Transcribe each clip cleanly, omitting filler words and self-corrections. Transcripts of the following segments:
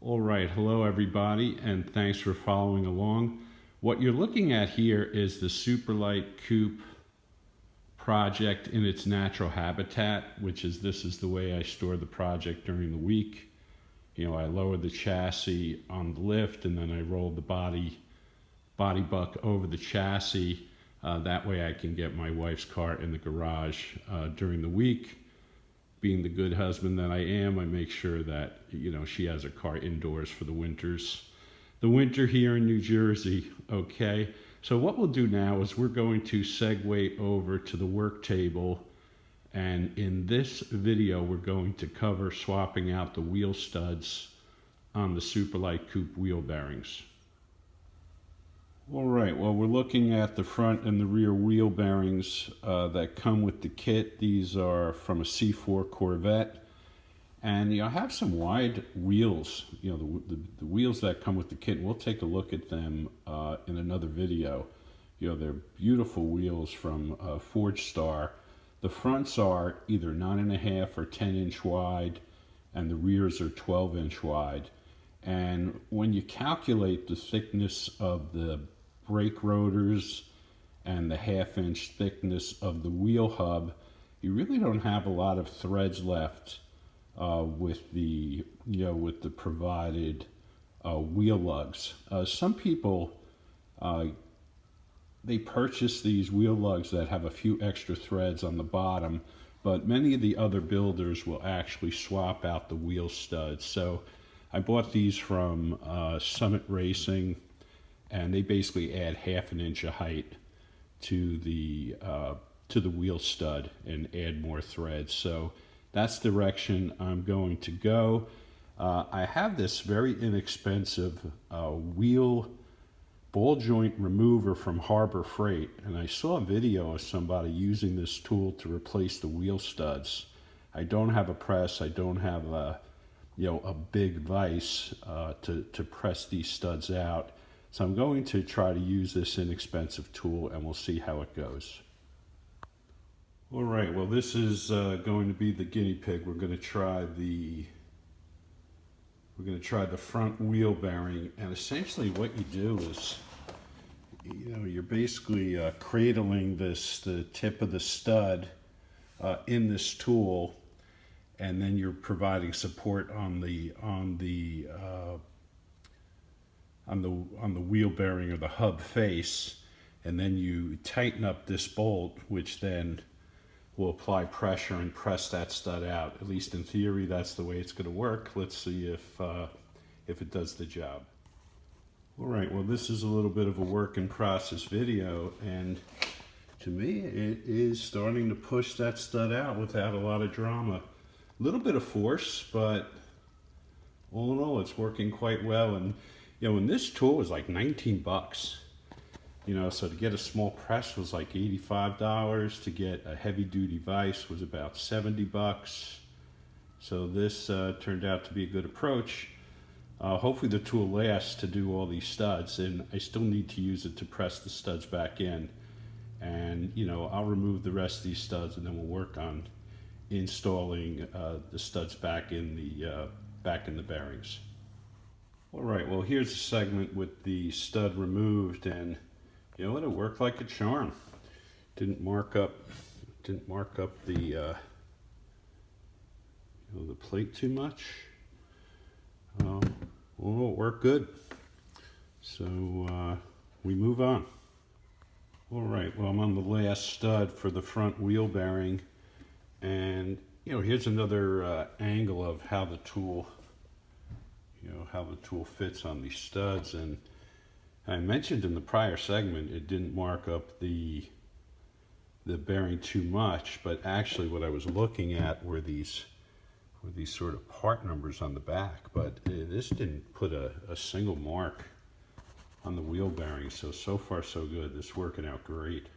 All right, hello everybody, and thanks for following along. What you're looking at here is the Superlite coupe project in its natural habitat, which is this is the way I store the project during the week. You know, I lower the chassis on the lift and then I roll the body buck over the chassis. That way I can get my wife's car in the garage during the week. Being the good husband that I am, I make sure that, she has her car indoors for the winters. The winter here in New Jersey, okay? So what we'll do now is we're going to segue over to the work table. And in this video, we're going to cover swapping out the wheel studs on the Superlite coupe wheel bearings. All right, well, we're looking at the front and the rear wheel bearings that come with the kit. These are from a C4 Corvette. And I have some wide wheels, the wheels that come with the kit. We'll take a look at them in another video. They're beautiful wheels from Forge Star. The fronts are either 9.5 or 10-inch wide, and the rears are 12-inch wide. And when you calculate the thickness of the brake rotors and the 1/2-inch thickness of the wheel hub, you really don't have a lot of threads left with the provided wheel lugs. Some people they purchase these wheel lugs that have a few extra threads on the bottom, but many of the other builders will actually swap out the wheel studs. So I bought these from Summit Racing, and they basically add 1/2 inch of height to the wheel stud and add more threads. So that's the direction I'm going to go. I have this very inexpensive wheel ball joint remover from Harbor Freight, and I saw a video of somebody using this tool to replace the wheel studs. I don't have a press. I don't have a big vise to press these studs out. So I'm going to try to use this inexpensive tool, and we'll see how it goes. All right, well, this is going to be the guinea pig. We're going to try the front wheel bearing, and essentially what you do is, you're basically cradling the tip of the stud in this tool, and then you're providing support on the wheel bearing or the hub face, and then you tighten up this bolt, which then will apply pressure and press that stud out. At least in theory, that's the way it's going to work. Let's see if it does the job. All right, well, this is a little bit of a work in process video, and to me, it is starting to push that stud out without a lot of drama. A little bit of force, but all in all, it's working quite well. And and this tool was like 19 bucks. So to get a small press was like $85. To get a heavy duty vise was about 70 bucks. So this turned out to be a good approach. Hopefully the tool lasts to do all these studs, and I still need to use it to press the studs back in. And I'll remove the rest of these studs, and then we'll work on installing the studs back in the bearings. All right, well, here's a segment with the stud removed, and it worked like a charm. Didn't mark up the the plate too much. Well, it worked good. So we move on. All right, well, I'm on the last stud for the front wheel bearing, and here's another angle of how the tool fits on these studs. And I mentioned in the prior segment it didn't mark up the bearing too much, but actually what I was looking at were these sort of part numbers on the back, but this didn't put a single mark on the wheel bearing. So far so good. This is working out great.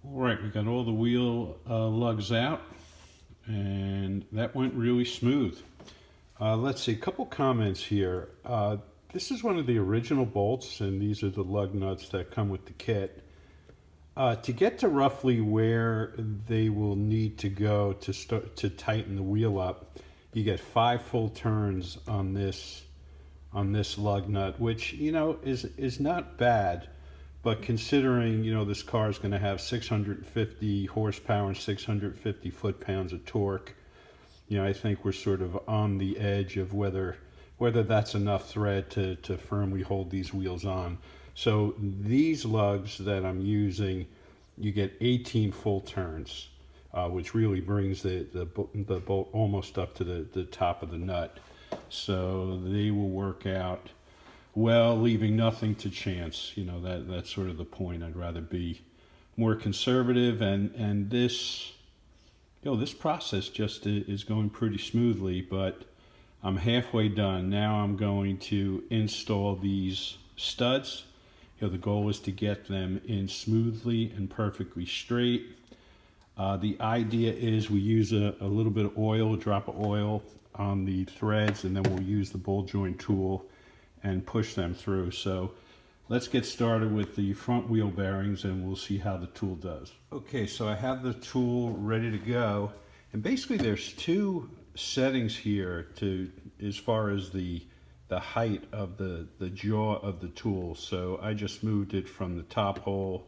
All right, we got all the wheel lugs out, and that went really smooth. Let's see, a couple comments here. This is one of the original bolts, and these are the lug nuts that come with the kit. To get to roughly where they will need to go to tighten the wheel up, you get 5 full turns on this on this lug nut, which, you know, is not bad. But considering, you know, this car is going to have 650 horsepower and 650 foot-pounds of torque, you know, I think we're sort of on the edge of whether that's enough thread to firmly hold these wheels on. So these lugs that I'm using, you get 18 full turns, which really brings the bolt almost up to the top of the nut. So they will work out well, leaving nothing to chance. You know, that's sort of the point. I'd rather be more conservative, and this, you know, this process just is going pretty smoothly, but I'm halfway done. Now I'm going to install these studs. You know, the goal is to get them in smoothly and perfectly straight. The idea is we use a little bit of oil, a drop of oil on the threads, and then we'll use the ball joint tool and push them through. So let's get started with the front wheel bearings and we'll see how the tool does. Okay, so I have the tool ready to go, and basically there's two settings here as far as the height of the jaw of the tool. So I just moved it from the top hole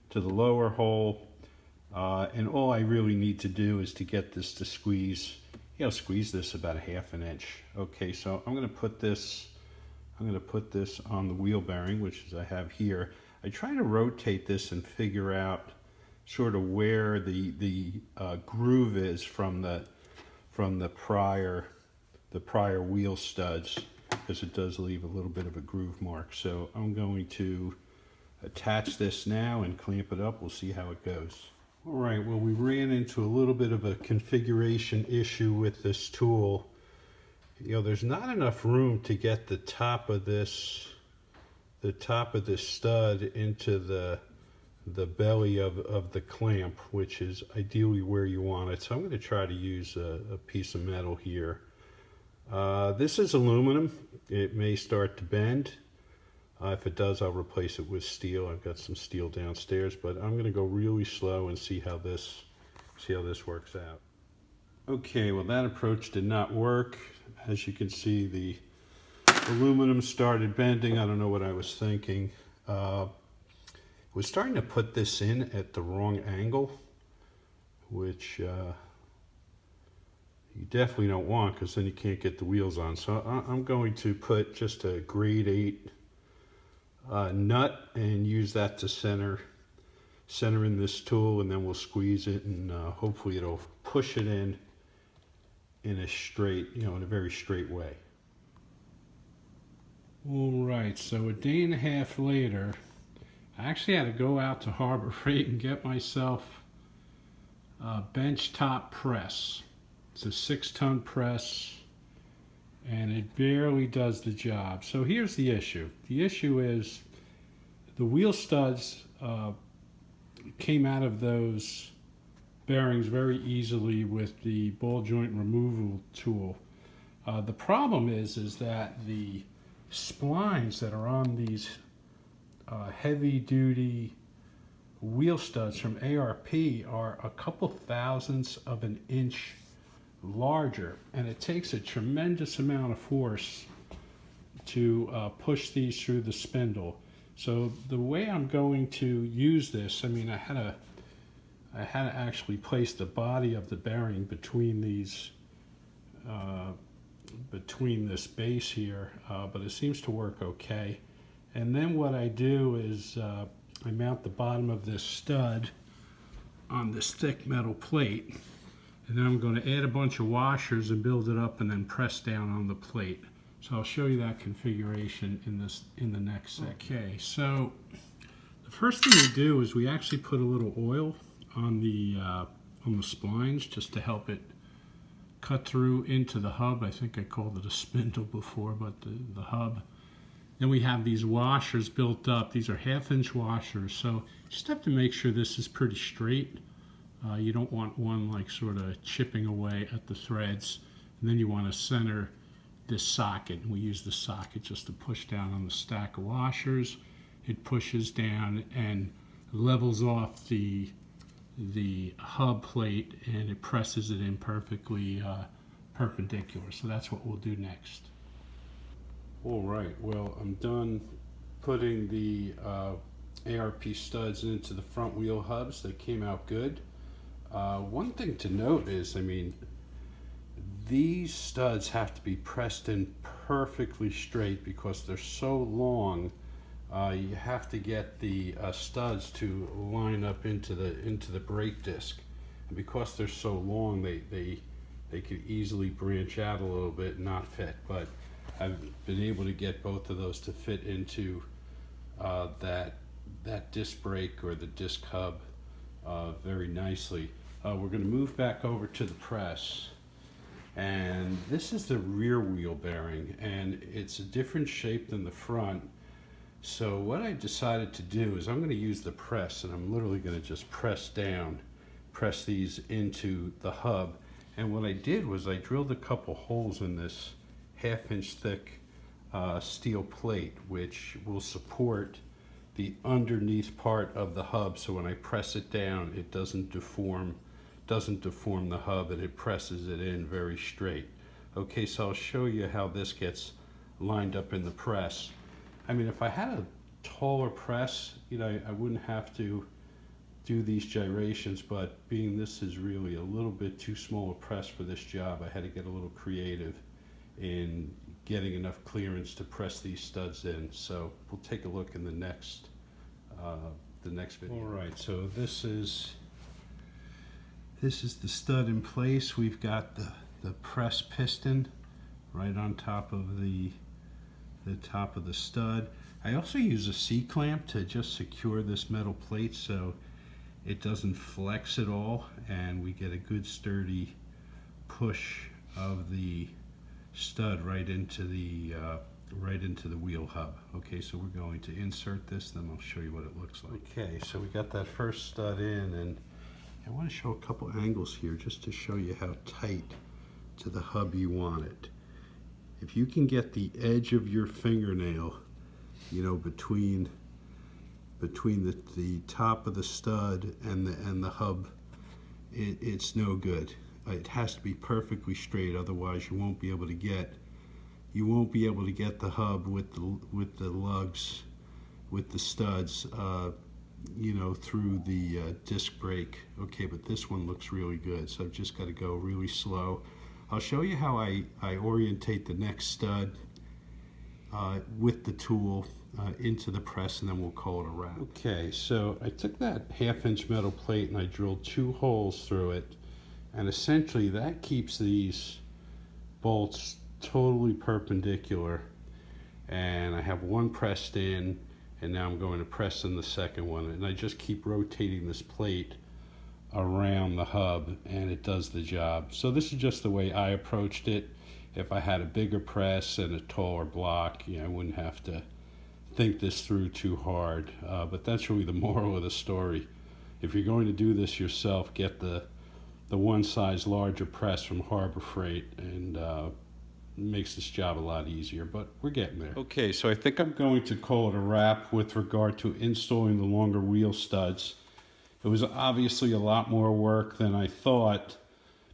to the lower hole, and all I really need to do is to get this to squeeze, you know, squeeze this about 1/2 inch. Okay, so I'm going to put this on the wheel bearing, which is I have here. I try to rotate this and figure out sort of where the groove is from the prior wheel studs, because it does leave a little bit of a groove mark. So I'm going to attach this now and clamp it up. We'll see how it goes. All right, well, we ran into a little bit of a configuration issue with this tool. You know, there's not enough room to get the top of this stud into the belly of the clamp, which is ideally where you want it. So I'm going to try to use a piece of metal here. This is aluminum. It may start to bend. If it does, I'll replace it with steel. I've got some steel downstairs, but I'm going to go really slow and see how this works out. Okay, well, that approach did not work. As you can see, the aluminum started bending. I don't know what I was thinking. I was starting to put this in at the wrong angle, which you definitely don't want, because then you can't get the wheels on. So I'm going to put just a grade 8 nut and use that to center in this tool, and then we'll squeeze it, and hopefully it'll push it in a straight, you know, in a very straight way. All right, so 1.5 days later, I actually had to go out to Harbor Freight and get myself a bench top press. It's a 6-ton press, and it barely does the job. So here's the issue. The issue is the wheel studs came out of those bearings very easily with the ball joint removal tool. The problem is that the splines that are on these heavy-duty wheel studs from ARP are a couple thousandths of an inch larger, and it takes a tremendous amount of force to push these through the spindle. So the way I'm going to use this, I mean, I had to actually place the body of the bearing between these, between this base here, but it seems to work okay. And then what I do is I mount the bottom of this stud on this thick metal plate, and then I'm going to add a bunch of washers and build it up and then press down on the plate. So I'll show you that configuration in the next section. Okay, so the first thing we do is we actually put a little oil on the splines just to help it cut through into the hub. I think I called it a spindle before, but the hub. Then we have these washers built up. These are 1/2-inch washers, so just have to make sure this is pretty straight. You don't want one like sort of chipping away at the threads. And then you want to center this socket. We use the socket just to push down on the stack of washers. It pushes down and levels off the hub plate, and it presses it in perfectly perpendicular. So that's what we'll do next. All right, well, I'm done putting the ARP studs into the front wheel hubs. They came out good. One thing to note is, I mean, these studs have to be pressed in perfectly straight because they're so long. You have to get the studs to line up into the brake disc, and because they're so long, they could easily branch out a little bit and not fit. But I've been able to get both of those to fit into that disc brake or the disc hub very nicely. We're going to move back over to the press, and this is the rear wheel bearing, and it's a different shape than the front. So what I decided to do is I'm going to use the press, and I'm literally going to just press these into the hub. And what I did was I drilled a couple holes in this 1/2 inch thick steel plate, which will support the underneath part of the hub, so when I press it down, it doesn't deform the hub, and it presses it in very straight. Okay, so I'll show you how this gets lined up in the press. I mean, if I had a taller press, you know, I wouldn't have to do these gyrations, but being this is really a little bit too small a press for this job, I had to get a little creative in getting enough clearance to press these studs in. So we'll take a look in the next video. All right, so this is the stud in place. We've got the press piston right on top of the top of the stud. I also use a C-clamp to just secure this metal plate so it doesn't flex at all, and we get a good sturdy push of the stud right into the wheel hub. Okay, so we're going to insert this, then I'll show you what it looks like. Okay, so we got that first stud in, and I want to show a couple angles here just to show you how tight to the hub you want it. If you can get the edge of your fingernail, you know, between the top of the stud and the hub, it's no good. It has to be perfectly straight, otherwise you won't be able to get the hub with the lugs, with the studs, you know, through the disc brake. Okay, but this one looks really good, so I've just got to go really slow. I'll show you how I orientate the next stud with the tool into the press, and then we'll call it a wrap. Okay, so I took that 1/2 inch metal plate and I drilled 2 holes through it, and essentially that keeps these bolts totally perpendicular. And I have one pressed in, and now I'm going to press in the second one, and I just keep rotating this plate around the hub, and it does the job. So this is just the way I approached it. If I had a bigger press and a taller block, you know, I wouldn't have to think this through too hard. But that's really the moral of the story. If you're going to do this yourself, get the one size larger press from Harbor Freight, and makes this job a lot easier, but we're getting there. Okay, so I think I'm going to call it a wrap with regard to installing the longer wheel studs. It was obviously a lot more work than I thought,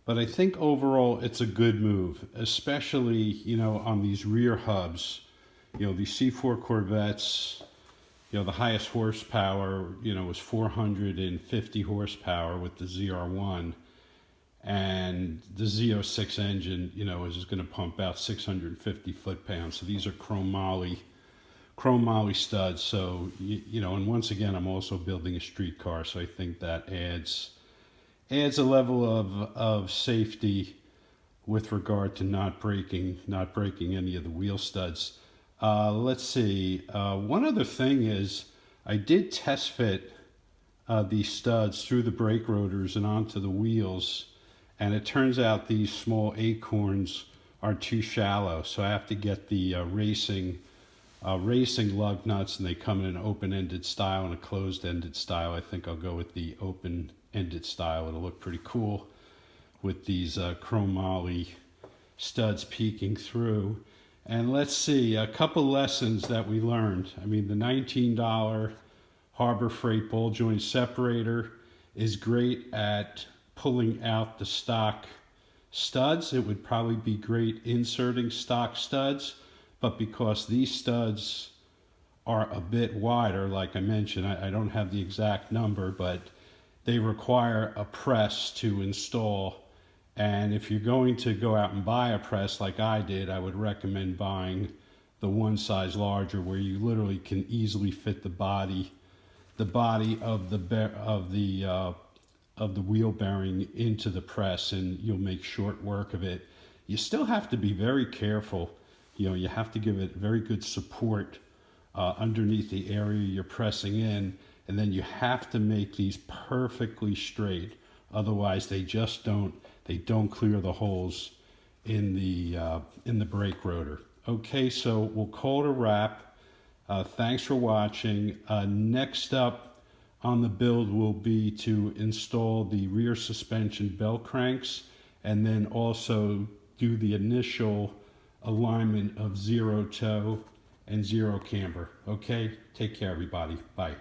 but I think overall it's a good move, especially, you know, on these rear hubs. You know, these C4 Corvettes, you know, the highest horsepower, you know, was 450 horsepower with the ZR1, and the Z06 engine, you know, is going to pump out 650 foot-pounds. So these are chrome moly studs. So, you know, and once again, I'm also building a street car, so I think that adds a level of safety with regard to not breaking any of the wheel studs. Let's see. One other thing is I did test fit these studs through the brake rotors and onto the wheels, and it turns out these small acorns are too shallow, so I have to get the racing lug nuts, and they come in an open-ended style and a closed-ended style. I think I'll go with the open-ended style. It'll look pretty cool with these chrome moly studs peeking through. And let's see, a couple lessons that we learned. I mean, the $19 Harbor Freight ball joint separator is great at pulling out the stock studs. It would probably be great inserting stock studs, but because these studs are a bit wider, like I mentioned, I don't have the exact number, but they require a press to install. And if you're going to go out and buy a press like I did, I would recommend buying the one size larger, where you literally can easily fit the body of the wheel bearing into the press, and you'll make short work of it. You still have to be very careful. You have to give it very good support underneath the area you're pressing in, and then you have to make these perfectly straight. Otherwise, they don't clear the holes in the brake rotor. Okay, so we'll call it a wrap. Thanks for watching. Next up on the build will be to install the rear suspension belt cranks, and then also do the initial alignment of zero toe and zero camber. Okay, take care everybody. Bye.